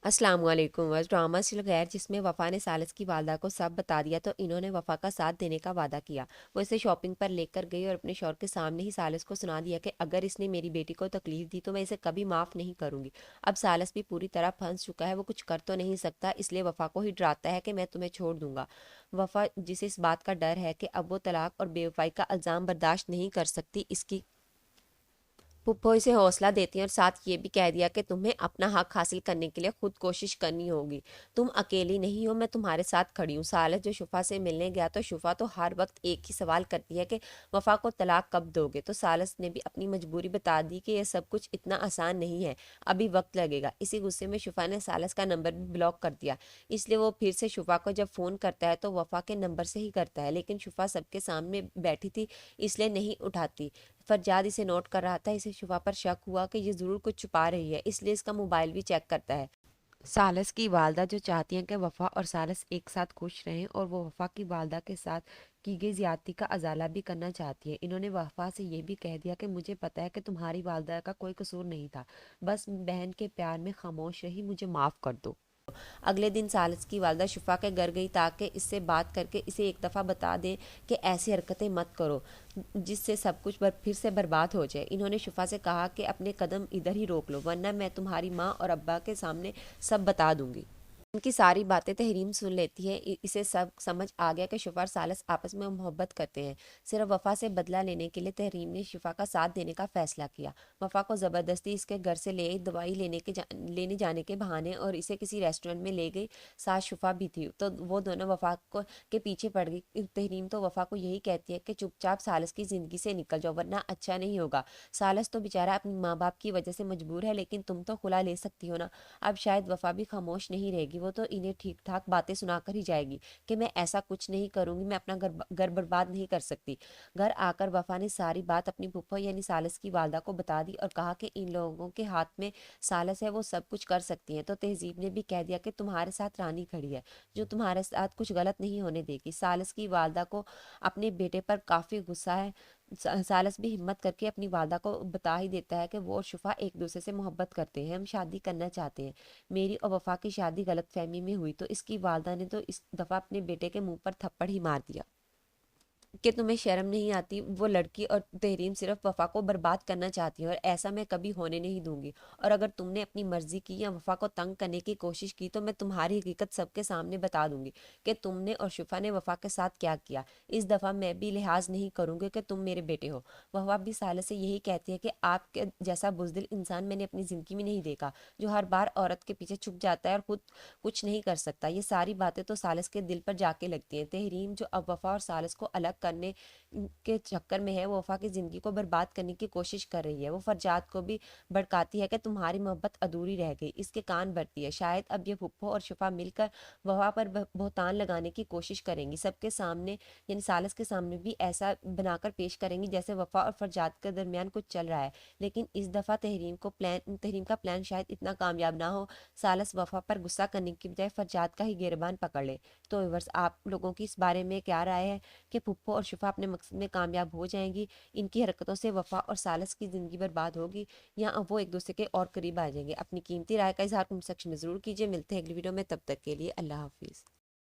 अस्सलाम वालेकुम। बस ड्रामा सिल गैर जिसमें वफ़ा ने सालिस की वालदा को सब बता दिया तो इन्होंने वफ़ा का साथ देने का वादा किया। वो इसे शॉपिंग पर लेकर गई और अपने शौहर के सामने ही सालिस को सुना दिया कि अगर इसने मेरी बेटी को तकलीफ दी तो मैं इसे कभी माफ़ नहीं करूंगी। अब सालिस भी पूरी तरह फंस चुका है, वो कुछ कर तो नहीं सकता, इसलिए वफ़ा को ही डराता है कि मैं तुम्हें छोड़ दूंगा। वफ़ा जिसे इस बात का डर है कि अब वो तलाक और बेवफाई का इल्ज़ाम बर्दाश्त नहीं कर सकती, इसकी पुप्पो इसे हौसला देती हैं और साथ ये भी कह दिया कि तुम्हें अपना हक हासिल करने के लिए खुद कोशिश करनी होगी। तुम अकेली नहीं हो, मैं तुम्हारे साथ खड़ी हूँ। सालिस जो शुफा से मिलने गया तो शुफा तो हर वक्त एक ही सवाल करती है कि वफा को तलाक कब दोगे। तो सालिस ने भी अपनी मजबूरी बता दी कि यह सब कुछ इतना आसान नहीं है, अभी वक्त लगेगा। इसी गुस्से में शुफा ने सालिस का नंबर भी ब्लॉक कर दिया, इसलिए वो फिर से शुफा को जब फ़ोन करता है तो वफा के नंबर से ही करता है, लेकिन शुफा सबके सामने बैठी थी इसलिए नहीं उठाती। फरजाद इसे नोट कर रहा था, इसे शुफा पर शक हुआ कि ये ज़रूर कुछ छुपा रही है, इसलिए इसका मोबाइल भी चेक करता है। सालिस की वालदा जो चाहती हैं कि वफ़ा और सालिस एक साथ खुश रहें और वो वफ़ा की वालदा के साथ की गई ज़्यादती का अजाला भी करना चाहती है। इन्होंने वफ़ा से ये भी कह दिया कि मुझे पता है कि तुम्हारी वालदा का कोई कसूर नहीं था, बस बहन के प्यार में खामोश रही, मुझे माफ़ कर दो। अगले दिन सालिस की वालदा शुफा के घर गई ताकि इससे बात करके इसे एक दफ़ा बता दें कि ऐसी हरकतें मत करो जिससे सब कुछ फिर से बर्बाद हो जाए। इन्होंने शुफा से कहा कि अपने कदम इधर ही रोक लो, वरना मैं तुम्हारी माँ और अब्बा के सामने सब बता दूंगी। इनकी सारी बातें तहरीम सुन लेती है। इसे सब समझ आ गया कि शुफा और सालिस आपस में मोहब्बत करते हैं। सिर्फ वफा से बदला लेने के लिए तहरीम ने शुफा का साथ देने का फैसला किया। वफा को ज़बरदस्ती इसके घर से ले दवाई लेने जाने के बहाने और इसे किसी रेस्टोरेंट में ले गई। साथ शुफा भी थी तो वो दोनों वफा को के पीछे पड़ गई। तहरीम तो वफा को यही कहती है कि चुपचाप सालिस की ज़िंदगी से निकल जाओ वरना अच्छा नहीं होगा। सालिस तो बेचारा अपनी माँ बाप की वजह से मजबूर है, लेकिन तुम तो खुला ले सकती हो ना। अब शायद वफा भी खामोश नहीं रहेगी, वो तो इन्हें ठीक ठाक बातें सुनाकर ही जाएगी कि मैं ऐसा कुछ नहीं करूंगी, मैं अपना घर बर्बाद नहीं कर सकती। घर आकर वफा ने सारी बात अपनी फूफा यानी सालिस की वालदा को बता दी और कहा कि इन लोगों के हाथ में सालिस है, वो सब कुछ कर सकती हैं। तो तहजीब ने भी कह दिया कि तुम्हारे साथ रानी खड़ी है जो तुम्हारे साथ कुछ गलत नहीं होने देगी। सालिस की वालदा को अपने बेटे पर काफ़ी गुस्सा है। सालिस भी हिम्मत करके अपनी वालदा को बता ही देता है कि वो और शुफा एक दूसरे से मोहब्बत करते हैं, हम शादी करना चाहते हैं। मेरी और वफा की शादी गलत फहमी में हुई तो इसकी वालदा ने तो इस दफ़ा अपने बेटे के मुंह पर थप्पड़ ही मार दिया कि तुम्हें शर्म नहीं आती। वो लड़की और तहरीम सिर्फ वफा को बर्बाद करना चाहती है और ऐसा मैं कभी होने नहीं दूंगी। और अगर तुमने अपनी मर्जी की या वफा को तंग करने की कोशिश की तो मैं तुम्हारी हकीकत सबके सामने बता दूंगी कि तुमने और शुफा ने वफा के साथ क्या किया। इस दफ़ा मैं भी लिहाज नहीं करूंगी कि तुम मेरे बेटे हो। वफा भी साले से यही कहती है कि आपके जैसा बुजदिल इंसान मैंने अपनी ज़िंदगी में नहीं देखा, जो हर बार औरत के पीछे छुप जाता है और खुद कुछ नहीं कर सकता। ये सारी बातें तो सालिस के दिल पर जाके लगती हैं। तहरीम जो अब वफा और सालिस को अलग करने के चक्कर में है, वो वफा की ज़िंदगी को बर्बाद करने की कोशिश कर रही है। वो फरजाद को भी भड़काती है कि तुम्हारी मोहब्बत अधूरी रह गई। इसके कान भरती है, शायद अब ये फुप्पो और शुफा मिलकर वफा पर बहतान लगाने की कोशिश करेंगी। सबके सामने यानी सालिस के सामने भी ऐसा बनाकर पेश करेंगी जैसे वफा और फरजाद के दरमियान कुछ चल रहा है। लेकिन इस दफ़ा तहरीम का प्लान शायद इतना कामयाब ना हो। सालिस वफा पर गुस्सा करने की बजाय फरजाद का ही गिरबान पकड़ ले। तो व्यूअर्स, आप लोगों की इस बारे में क्या राय है कि पुप्पो और शुफा अपने मकसद में कामयाब हो जाएंगी? इनकी हरकतों से वफा और सालिस की ज़िंदगी बर्बाद होगी या वो एक दूसरे के और करीब आ जाएंगे? अपनी कीमती राय का इजहार कमेंट सेक्शन में ज़रूर कीजिए। मिलते हैं अगली वीडियो में, तब तक के लिए अल्लाह हाफिज़।